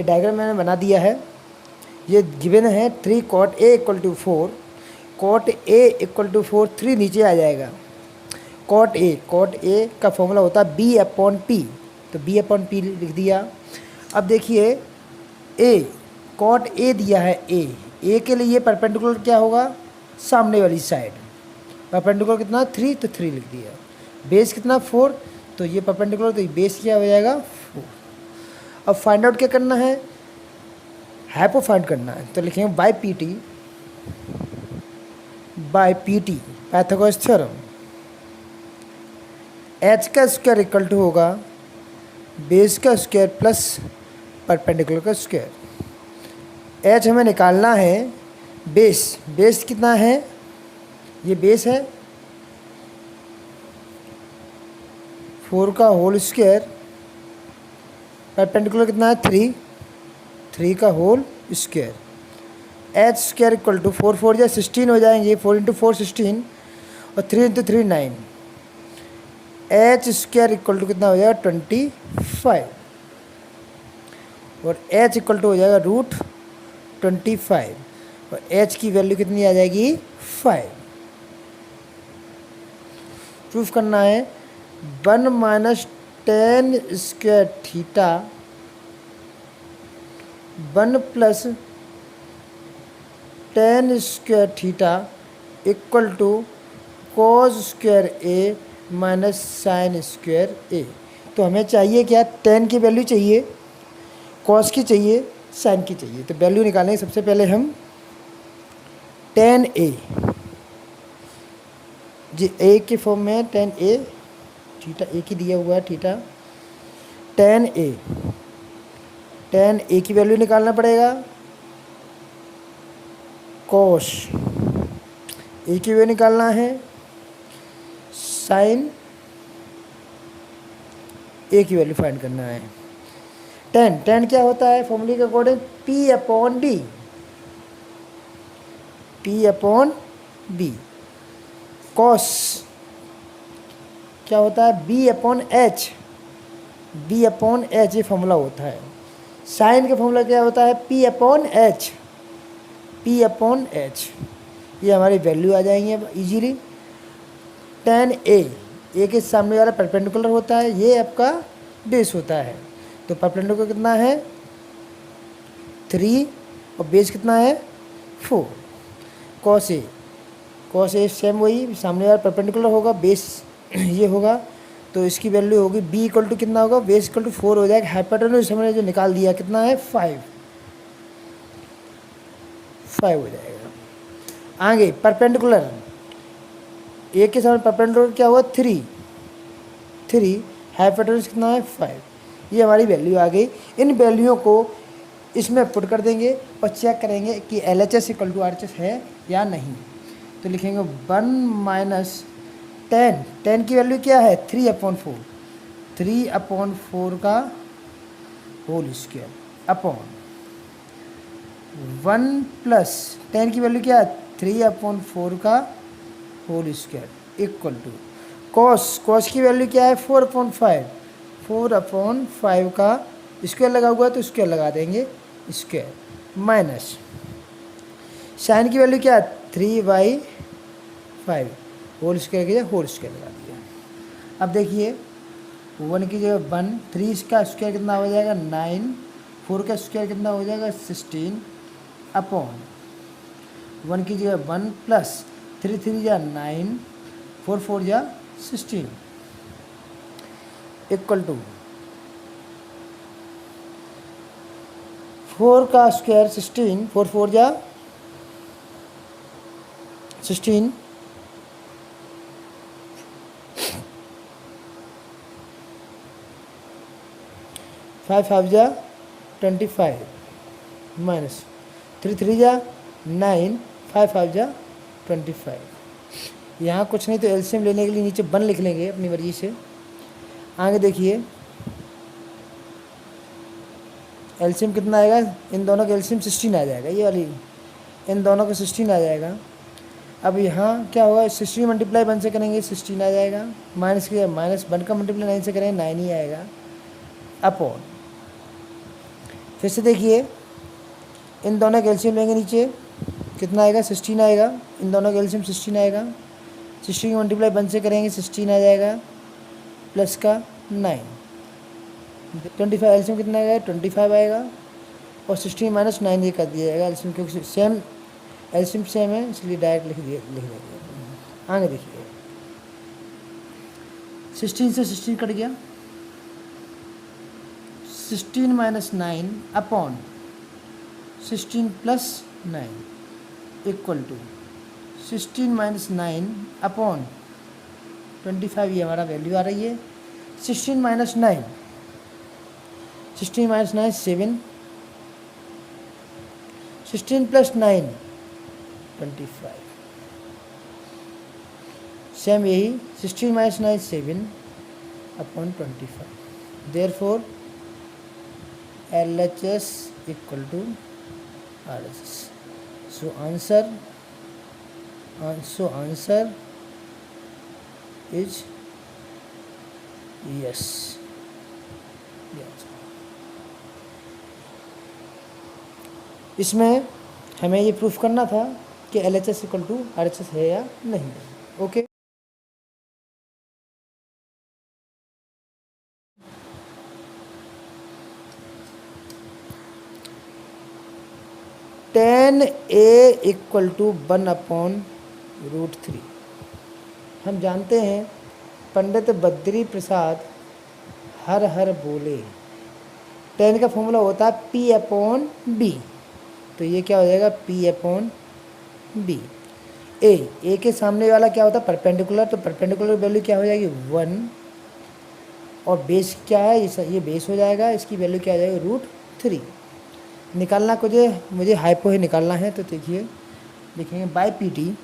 ये डायग्राम मैंने बना दिया है। ये गिवन है 3 cot A equal to 4, cot A equal to 4, 3 नीचे आ जाएगा। cot A का फॉर्मूला होता है B अपॉन P, तो B अपॉन P लिख दिया। अब देखिए A, cot A दिया है A के लिए परपेंडिकुलर क्या होगा, सामने वाली साइड। परपेंडिकुलर कितना 3, तो 3 लिख दिया। बेस कितना 4, तो ये परपेंडिकुलर, तो बेस क्या हो जाएगा 4। अब फाइंड आउट क्या करना है, हाइपो फाइंड करना है, तो लिखेंगे by PT Pythagoras theorem. H का स्क्वायर इक्वल टू होगा बेस का स्क्वायर प्लस परपेंडिकुलर का स्क्वायर। एच हमें निकालना है, बेस कितना है, ये बेस है 4 का होल स्क्वायर, परपेंडिकुलर कितना है 3 का whole square. H square equal to 4 4 या 16 हो जाएंगे, 4 इंटू 4 16 और 3 into 3 9। H square equal to कितना हो जाएगा 25, और एच इक्वल टू हो जाएगा रूट 25, और एच की वैल्यू कितनी आ जाएगी 5। प्रूफ करना है 1 minus 10 square theta 1 plus 10 square theta equal to cos square A minus sine square A. तो हमें चाहिए क्या, 10 की वैल्यू चाहिए, कॉस की चाहिए, साइन की चाहिए। तो वैल्यू निकालेंगे सबसे पहले हम 10a, जी ए के फॉर्म में है 10a, थीटा ए की दिया हुआ है थीटा। 10a की वैल्यू निकालना पड़ेगा, कॉस ए की वैल्यू निकालना है, साइन ए की वैल्यू फाइंड करना है। 10 क्या होता है फॉर्मूले के according, P upon B. Cos क्या होता है, B अपॉन एच, ये फॉर्मूला होता है। साइन का फॉर्मूला क्या होता है, P अपॉन एच। ये हमारी वैल्यू आ जाएंगी अब इजीली। 10a के सामने वाला परपेंडिकुलर होता है, ये आपका बेस होता है। तो परपेंडिकुलर कितना है 3 और बेस कितना है 4। कॉस ए सेम वही, सामने वाला परपेंडिकुलर होगा, बेस ये होगा, तो इसकी वैल्यू होगी b इक्वल टू कितना होगा, बेस इक्वल टू 4 हो जाएगा। हाइपोटेन्यूज हमने जो निकाल दिया कितना है 5 हो जाएगा। आगे परपेंडिकुलर ए के सामने परपेंडिकुलर क्या हुआ 3, हाइपोटेन्यूज कितना है 5। ये हमारी वैल्यू आ गई। इन वैल्यूओं को इसमें पुट कर देंगे और चेक करेंगे कि LHS इक्वल टू RHS है या नहीं। तो लिखेंगे 1 माइनस 10 की वैल्यू क्या है 3/4 का होल स्क्वायर अपॉन 1 प्लस 10 की वैल्यू क्या है 3/4 का whole square equal to cos की वैल्यू क्या है 4/5 का स्क्वायर लगा हुआ है तो स्क्वायर लगा देंगे स्क्वायर, माइनस साइन की वैल्यू क्या है 3/5 होल स्क्वायर की जगह होल स्क्वायर लगा दिया। अब देखिए 1 की जगह 1, 3 का स्क्वायर कितना हो जाएगा 9, 4 का स्क्वायर कितना हो जाएगा 16 अपॉन 1 की जगह 1 प्लस 3 3 जा 9, 4 4 जा 16 इक्वल टू 4 का स्क्वायर 16, 4 4 जा 16, 5 5 जा 25 माइनस 3 3 जा 9, 5 5 जा 25। यहाँ कुछ नहीं तो एलसीएम लेने के लिए नीचे 1 लिख लेंगे अपनी मर्जी से। आगे देखिए एलसीएम कितना आएगा, इन दोनों का एलसीएम 16 आ जाएगा, ये वाली इन दोनों का 16 आ जाएगा। अब यहाँ क्या होगा 16 मल्टीप्लाई 1 से करेंगे 16 आ जाएगा, माइनस किया माइनस 1 का मल्टीप्लाई 9 से करेंगे 9 ही आएगा अपॉन फिर से देखिए, इन दोनों का एलसीएम लेंगे नीचे, कितना आएगा 16 आएगा। इन दोनों का एलसीएम 16 आएगा। 16 मल्टीप्लाई 1 से करेंगे 16 आ जाएगा, प्लस का 9। 25 एलसीएम कितना आएगा 25 आएगा, और 16 माइनस 9 ये कर दिया जाएगा एलसीएम, क्योंकि सेम एलसीएम सेम है इसलिए डायरेक्ट लिख देंगे। आगे देखिए, 16 से 16 कट गया, 16 minus 9 upon 16 plus 9 equal to 16 minus 9 upon 25, ये हमारा वैल्यू आ रही है। 16 माइनस 9, 16 माइनस 9 7, 16 प्लस 9 25, सेम यही 16 minus 9 7 upon 25। Therefore LHS equal to RHS। So answer is yes. इसमें हमें ये प्रूफ करना था कि LHS इक्वल टू RHS है या नहीं। Okay, tan A equal to 1 upon √3। हम जानते हैं पंडित बद्री प्रसाद हर हर बोले, टेन का फॉर्मूला होता है P अपॉन B। तो ये क्या हो जाएगा P अपॉन B। ए के सामने वाला क्या होता है परपेंडिकुलर, तो परपेंडिकुलर वैल्यू क्या हो जाएगी 1, और बेस क्या है ये बेस हो जाएगा, इसकी वैल्यू क्या हो जाएगी √3। निकालना मुझे हाइपो ही निकालना है। तो देखिए लिखेंगे बाय पी टी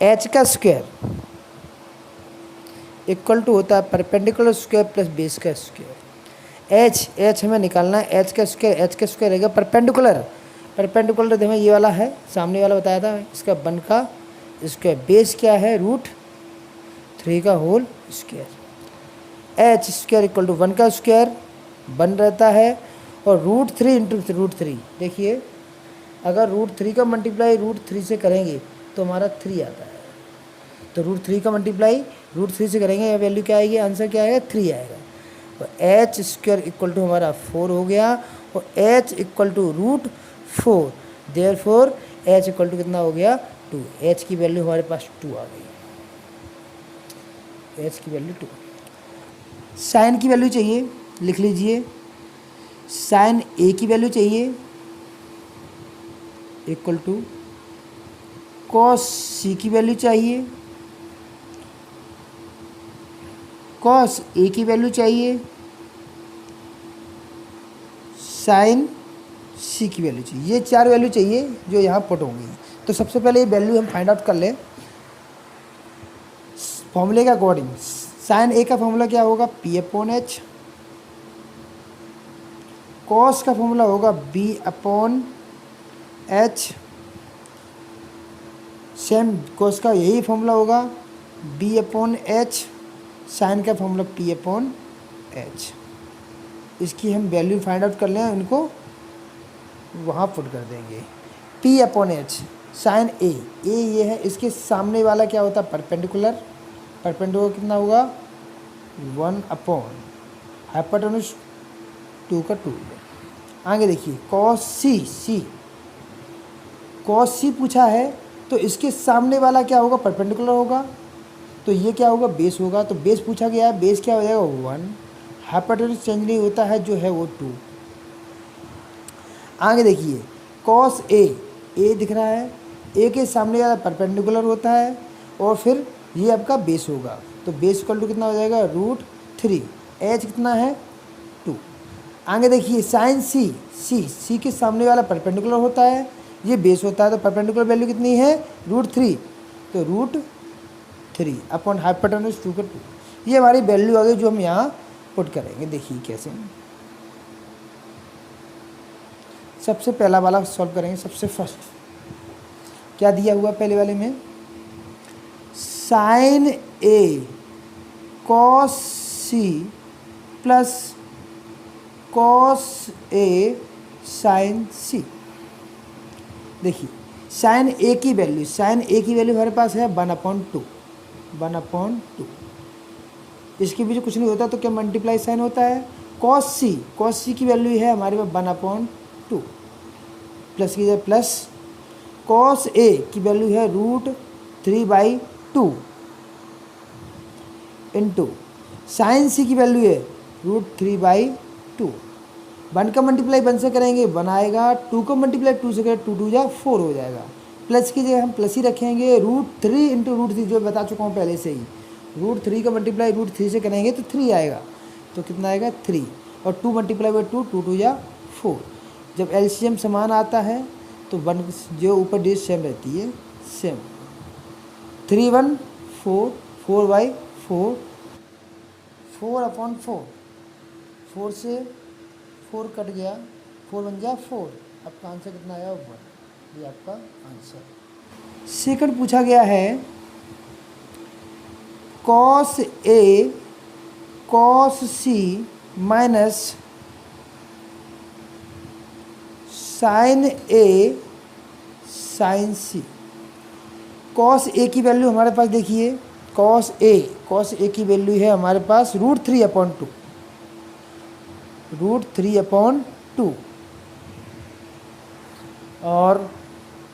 एच का स्क्वायर इक्वल टू होता है परपेंडिकुलर स्क्वायर प्लस बेस का स्क्वायर। एच हमें निकालना है, एच का स्क्वायर रहेगा परपेंडिकुलर हमें ये वाला है, सामने वाला बताया था, इसका 1 का स्क्वायर, बेस क्या है √3 का whole square. H square equal to 1 का स्क्वायर 1 रहता है, और √3 इंटू √3। देखिए अगर √3 का मल्टीप्लाई √3 से करेंगे तो हमारा 3 आता है, तो √3 का मल्टीप्लाई √3 से करेंगे, वैल्यू क्या आएगी, आंसर क्या आएगा 3 आएगा। तो एच स्क्वायर इक्वल टू हमारा 4 हो गया, और H equal to √4। Therefore H equal to कितना हो गया 2। एच की वैल्यू हमारे पास 2 आ गई, एच की वैल्यू 2। साइन की वैल्यू चाहिए, लिख लीजिए साइन ए की वैल्यू चाहिए इक्वल टू कॉस सी की वैल्यू चाहिए, कॉस ए की वैल्यू चाहिए, साइन सी की वैल्यू चाहिए। ये 4 वैल्यू चाहिए जो यहाँ पुट होंगी। तो सबसे पहले ये वैल्यू हम फाइंड आउट कर लें फॉर्मूले के अकॉर्डिंग। साइन ए का फॉर्मूला क्या होगा P अपॉन एच, कॉस का फॉर्मूला होगा B upon H, same cos का यही फॉर्मूला होगा B अपॉन एच, साइन का फॉर्मूला P अपॉन एच। इसकी हम वैल्यू फाइंड आउट कर लें, उनको वहाँ पुट कर देंगे। P अपॉन एच साइन ए ये है, इसके सामने वाला क्या होता है परपेंडिकुलर कितना होगा 1 अपॉन हाइपोटेन्यूज 2 का 2। आगे देखिए कॉस सी पूछा है, तो इसके सामने वाला क्या होगा परपेंडिकुलर होगा, तो ये क्या होगा बेस होगा। तो बेस पूछा गया है, बेस क्या हो जाएगा 1, हाइपोटेन्यूज चेंज नहीं होता है जो है वो 2। आगे देखिए कॉस ए दिख रहा है, ए के सामने वाला परपेंडिकुलर होता है, और फिर ये आपका बेस होगा, तो बेस इक्वल टू कितना हो जाएगा √3। एच कितना है 2। आगे देखिए साइन सी के सामने वाला परपेंडिकुलर होता है, ये बेस होता है, तो परपेंडिकुलर वैल्यू कितनी है √3, तो √3 अपॉन हाइपोटेन्यूज 2 का 2। ये हमारी वैल्यू आ गई जो हम यहाँ पुट करेंगे। देखिए कैसे, सबसे पहला वाला सॉल्व करेंगे। सबसे फर्स्ट क्या दिया हुआ पहले वाले में, sign A cos C plus cos A sign सी। देखिए साइन ए की वैल्यू हमारे पास है 1/2, 1/2। इसके पीछे कुछ नहीं होता तो क्या मल्टीप्लाई साइन होता है। कॉस सी की वैल्यू है हमारे पास 1/2, प्लस कीजिए प्लस कॉस ए की वैल्यू है √3/2 इंटू साइन सी की वैल्यू है √3/2। 1 का मल्टीप्लाई 1 से करेंगे 1 आएगा, 2 का मल्टीप्लाई 2 से करेंगे 2 2 जा 4 हो जाएगा। प्लस की जगह हम प्लस ही रखेंगे, √3 इंटू √3 जो बता चुका हूँ पहले से ही। √3 का मल्टीप्लाई √3 से करेंगे तो 3 आएगा, तो कितना आएगा 3, और 2 मल्टीप्लाई बाई 2 2 2 जा 4। जब एलसीएम समान आता है तो 1 जो ऊपर डिजिट सेम रहती है, सेम। 3 1 4, 4/4, 4/4, 4 से 4 कट गया, 4 1 जा 4। आपका आंसर कितना आया 1, ये आपका आंसर। सेकंड पूछा गया है cos A cos C minus sign A sign C. Cos A की वैल्यू हमारे पास देखिए, कॉस ए की वैल्यू है हमारे पास √3/2, √3/2, और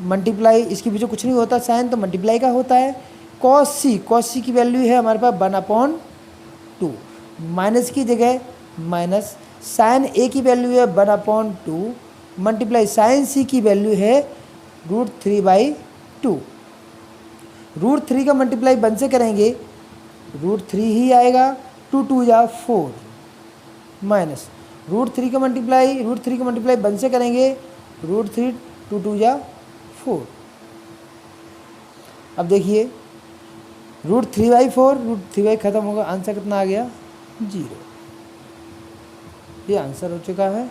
मल्टीप्लाई इसके पीछे कुछ नहीं होता साइन, तो मल्टीप्लाई का होता है। कॉस सी की वैल्यू है हमारे पास 1/2, माइनस की जगह माइनस, साइन ए की वैल्यू है 1/2 मल्टीप्लाई साइन सी की वैल्यू है √3/2। √3 का मल्टीप्लाई 1 से करेंगे √3 ही आएगा, 2 2 जा 4, माइनस √3 का मल्टीप्लाई 1 से करेंगे √3 2 2 जा 4। अब देखिए √3/4, √3 खत्म होगा, आंसर कितना आ गया 0। ये आंसर हो चुका है।